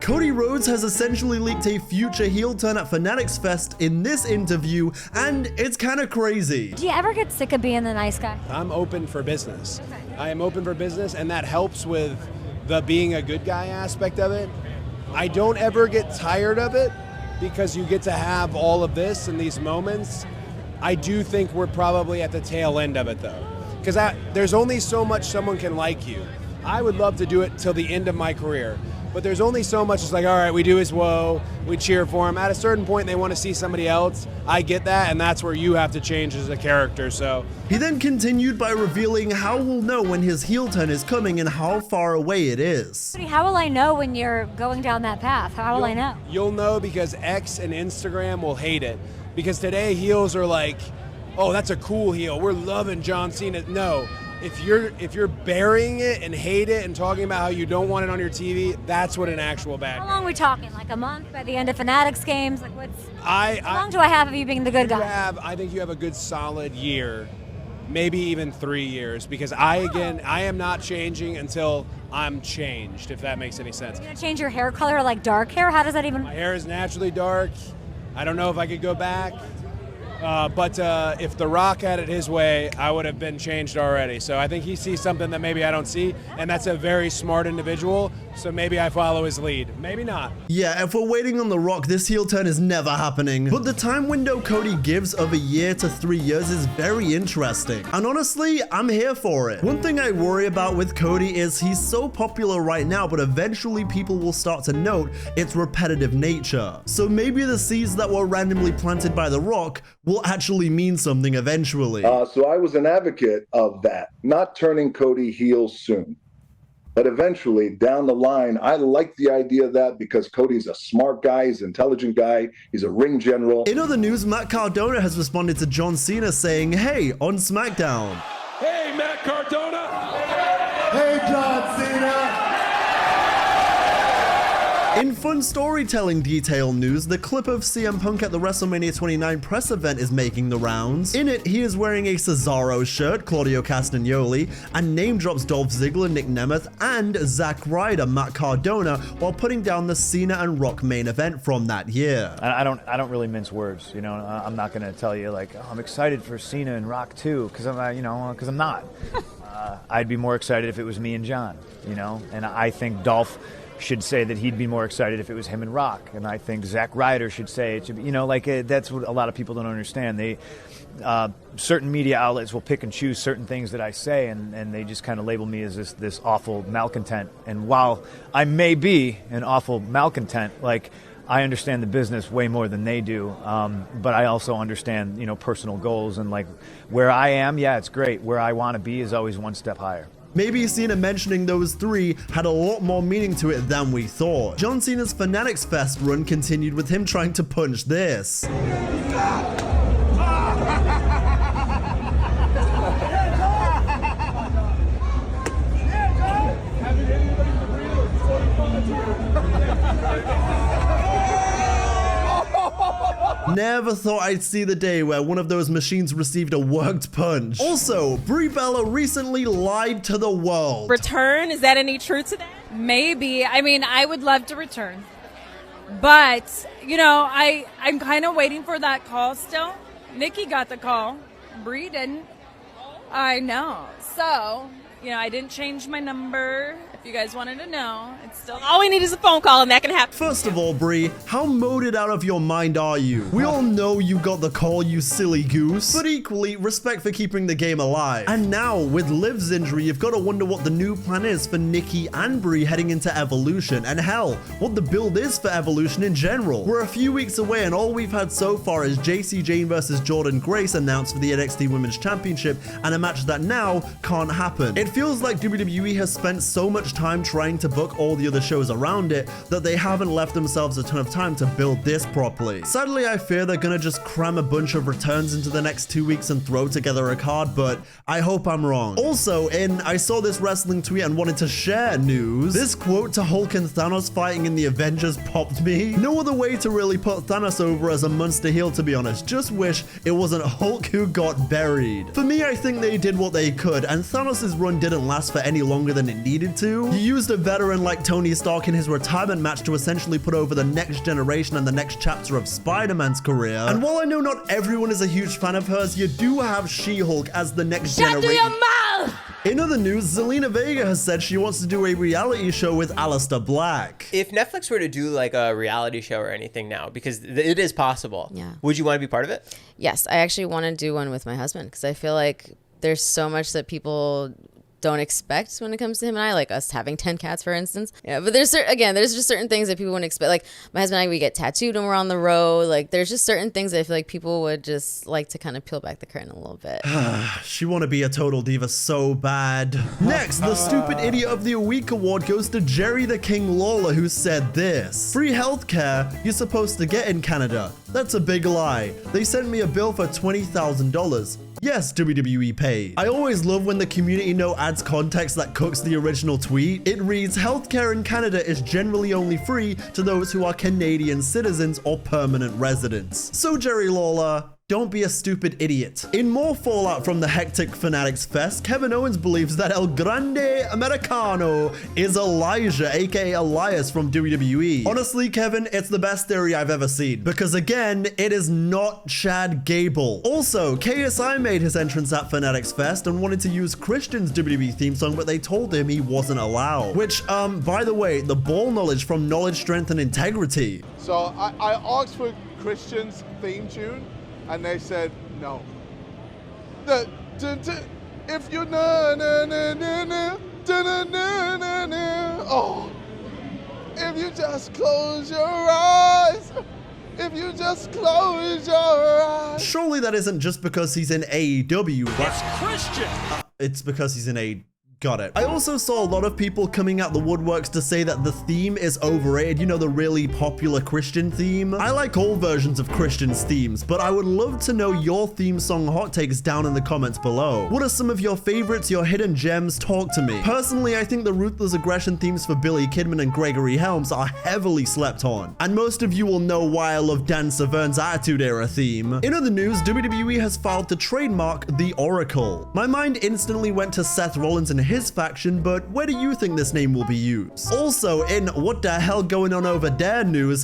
Cody Rhodes has essentially leaked a future heel turn at Fanatics Fest in this interview, and it's kind of crazy. Do you ever get sick of being the nice guy? I'm open for business. I am open for business, and that helps with the being a good guy aspect of it. I don't ever get tired of it because you get to have all of this and these moments. I do think we're probably at the tail end of it, though, because there's only so much someone can like you. I would love to do it till the end of my career, but there's only so much. It's like, all right, we do his woe, we cheer for him. At a certain point, they want to see somebody else. I get that, and that's where you have to change as a character. So he then continued by revealing how we'll know when his heel turn is coming and how far away it is. How will I know when you're going down that path? How will I know? You'll know because X and Instagram will hate it. Because today heels are like, oh, that's a cool heel, we're loving John Cena. No. If you're burying it and hate it and talking about how you don't want it on your TV, that's what an actual bad guy. How long are we talking? Like a month by the end of Fanatics games? Like how long do I have of you being the good guy? I think you have a good solid year, maybe even 3 years, because I am not changing until I'm changed, if that makes any sense. Are you gonna change your hair color, like dark hair? How does that even? My hair is naturally dark. I don't know if I could go back. But if The Rock had it his way, I would have been changed already. So I think he sees something that maybe I don't see, and that's a very smart individual, so maybe I follow his lead. Maybe not. Yeah, if we're waiting on The Rock, this heel turn is never happening. But the time window Cody gives of a year to 3 years is very interesting. And honestly, I'm here for it. One thing I worry about with Cody is he's so popular right now, but eventually people will start to note its repetitive nature. So maybe the seeds that were randomly planted by The Rock will actually mean something eventually. So I was an advocate of that, not turning Cody heel soon. But eventually, down the line, I like the idea of that because Cody's a smart guy, he's an intelligent guy, he's a ring general. In other news, Matt Cardona has responded to John Cena saying, hey, on SmackDown. Hey, Matt Cardona! Hey, John Cena! In fun storytelling detail news, the clip of CM Punk at the WrestleMania 29 press event is making the rounds. In it, he is wearing a Cesaro shirt, Claudio Castagnoli, and name drops Dolph Ziggler, Nick Nemeth, and Zack Ryder, Matt Cardona, while putting down the Cena and Rock main event from that year. I don't really mince words, you know. I'm not going to tell you like, oh, I'm excited for Cena and Rock too, because I'm not. I'd be more excited if it was me and John, you know. And I think Dolph should say that he'd be more excited if it was him and Rock, and I think Zack Ryder should say it should be, you know, like that's what a lot of people don't understand. They certain media outlets will pick and choose certain things that I say, and they just kind of label me as this awful malcontent. And while I may be an awful malcontent, like I understand the business way more than they do, but I also understand, you know, personal goals, and like where I am, yeah, it's great. Where I want to be is always one step higher. Maybe Cena mentioning those three had a lot more meaning to it than we thought. John Cena's Fanatics Fest run continued with him trying to punch this. Never thought I'd see the day where one of those machines received a worked punch. Also, Brie Bella recently lied to the world. Return? Is that any truth to that? Maybe. I mean, I would love to return. But, you know, I'm kind of waiting for that call still. Nikki got the call. Brie didn't. I know. So, you know, I didn't change my number. If you guys wanted to know, it's still all we need is a phone call, and that can happen. First of all, Brie, how moded out of your mind are you? We all know you got the call, you silly goose. But equally, respect for keeping the game alive. And now, with Liv's injury, you've got to wonder what the new plan is for Nikki and Brie heading into Evolution. And hell, what the build is for Evolution in general. We're a few weeks away, and all we've had so far is JC Jane versus Jordan Grace announced for the NXT Women's Championship, and a match that now can't happen. It feels like WWE has spent so much time trying to book all the other shows around it that they haven't left themselves a ton of time to build this properly. Sadly, I fear they're gonna just cram a bunch of returns into the next 2 weeks and throw together a card, but I hope I'm wrong. Also, I saw this wrestling tweet and wanted to share news. This quote to Hulk and Thanos fighting in the Avengers popped me. No other way to really put Thanos over as a monster heel, to be honest. Just wish it wasn't Hulk who got buried. For me, I think they did what they could, and Thanos' run didn't last for any longer than it needed to. too. He used a veteran like Tony Stark in his retirement match to essentially put over the next generation and the next chapter of Spider-Man's career. And while I know not everyone is a huge fan of hers, you do have She-Hulk as the next generation. Shut your mouth! In other news, Zelina Vega has said she wants to do a reality show with Aleister Black. If Netflix were to do like a reality show or anything now, because it is possible, would you want to be part of it? Yes, I actually want to do one with my husband because I feel like there's so much that people don't expect when it comes to him and I, like us having 10 cats, for instance. Yeah, but there's just certain things that people wouldn't expect. Like my husband and I, we get tattooed when we're on the road. Like there's just certain things that I feel like people would just like to kind of peel back the curtain a little bit. She want to be a total diva so bad. Next, the Stupid Idiot of the Week award goes to Jerry the King Lawler, who said this: free healthcare you're supposed to get in Canada. That's a big lie. They sent me a bill for $20,000. Yes, WWE paid. I always love when the community note adds context that cooks the original tweet. It reads, healthcare in Canada is generally only free to those who are Canadian citizens or permanent residents. So Jerry Lawler, don't be a stupid idiot. In more fallout from the hectic Fanatics Fest, Kevin Owens believes that El Grande Americano is Elijah, aka Elias from WWE. Honestly, Kevin, it's the best theory I've ever seen, because again, it is not Chad Gable. Also, KSI made his entrance at Fanatics Fest and wanted to use Christian's WWE theme song, but they told him he wasn't allowed. Which, by the way, the ball knowledge from Knowledge, Strength, and Integrity. So I asked for Christian's theme tune, and they said no. If you na na na na na na na na na, oh, if you just close your eyes, if you just close your eyes. Surely that isn't just because he's in AEW. It's Christian. It's because he's in AEW. Got it. I also saw a lot of people coming out the woodworks to say that the theme is overrated. You know, the really popular Christian theme. I like all versions of Christian's themes, but I would love to know your theme song hot takes down in the comments below. What are some of your favorites, your hidden gems? Talk to me. Personally, I think the Ruthless Aggression themes for Billy Kidman and Gregory Helms are heavily slept on. And most of you will know why I love Dan Severn's Attitude Era theme. In other news, WWE has filed to trademark the Oracle. My mind instantly went to Seth Rollins and his faction, but where do you think this name will be used? Also, in what the hell going on over there news,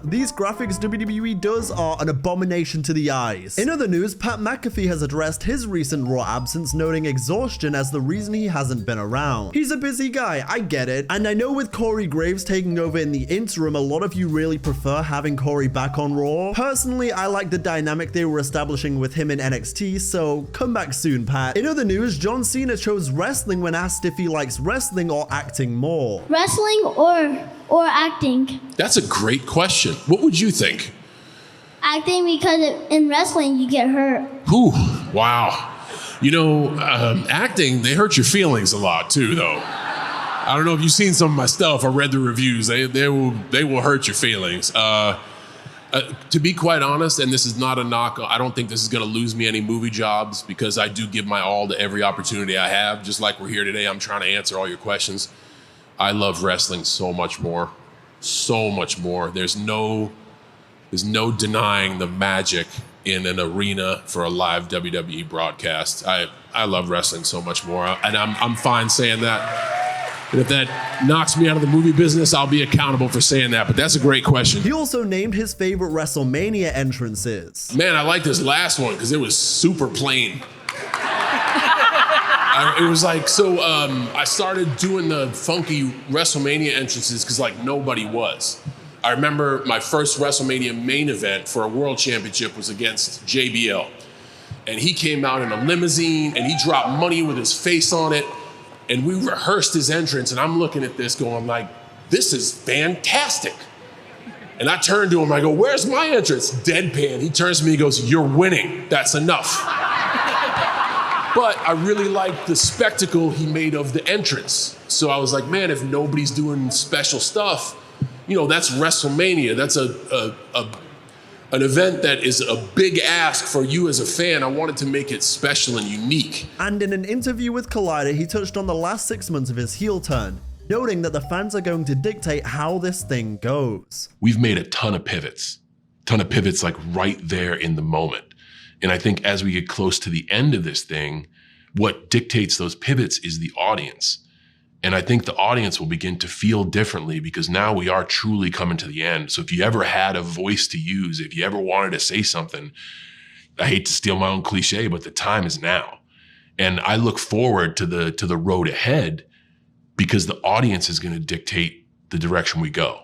these graphics WWE does are an abomination to the eyes. In other news, Pat McAfee has addressed his recent Raw absence, noting exhaustion as the reason he hasn't been around. He's a busy guy, I get it, and I know with Corey Graves taking over in the interim, a lot of you really prefer having Corey back on Raw. Personally, I like the dynamic they were establishing with him in NXT, so come back soon, Pat. In other news, John Cena chose wrestling when asked if he likes wrestling or acting more. Wrestling or acting? That's a great question. What would you think? Acting, because in wrestling you get hurt. Whew, wow. You know, acting, they hurt your feelings a lot too, though. I don't know if you've seen some of my stuff or read the reviews. They will hurt your feelings. To be quite honest, and this is not a knock, I don't think this is going to lose me any movie jobs because I do give my all to every opportunity I have. Just like we're here today, I'm trying to answer all your questions. I love wrestling so much more. So much more. There's no denying the magic in an arena for a live WWE broadcast. I love wrestling so much more, and I'm fine saying that. And if that knocks me out of the movie business, I'll be accountable for saying that, but that's a great question. He also named his favorite WrestleMania entrances. Man, I like this last one because it was super plain. It was like, I started doing the funky WrestleMania entrances because like nobody was. I remember my first WrestleMania main event for a world championship was against JBL. And he came out in a limousine and he dropped money with his face on it. And we rehearsed his entrance, and I'm looking at this going like, this is fantastic. And I turned to him, I go, where's my entrance? Deadpan. He turns to me, he goes, you're winning. That's enough. But I really liked the spectacle he made of the entrance. So I was like, man, if nobody's doing special stuff, you know, that's WrestleMania. That's an event that is a big ask for you as a fan. I wanted to make it special and unique. And in an interview with Collider, he touched on the last 6 months of his heel turn, noting that the fans are going to dictate how this thing goes. We've made a ton of pivots like right there in the moment. And I think as we get close to the end of this thing, what dictates those pivots is the audience. And I think the audience will begin to feel differently because now we are truly coming to the end. So if you ever had a voice to use, if you ever wanted to say something, I hate to steal my own cliche, but the time is now. And I look forward to the road ahead because the audience is going to dictate the direction we go.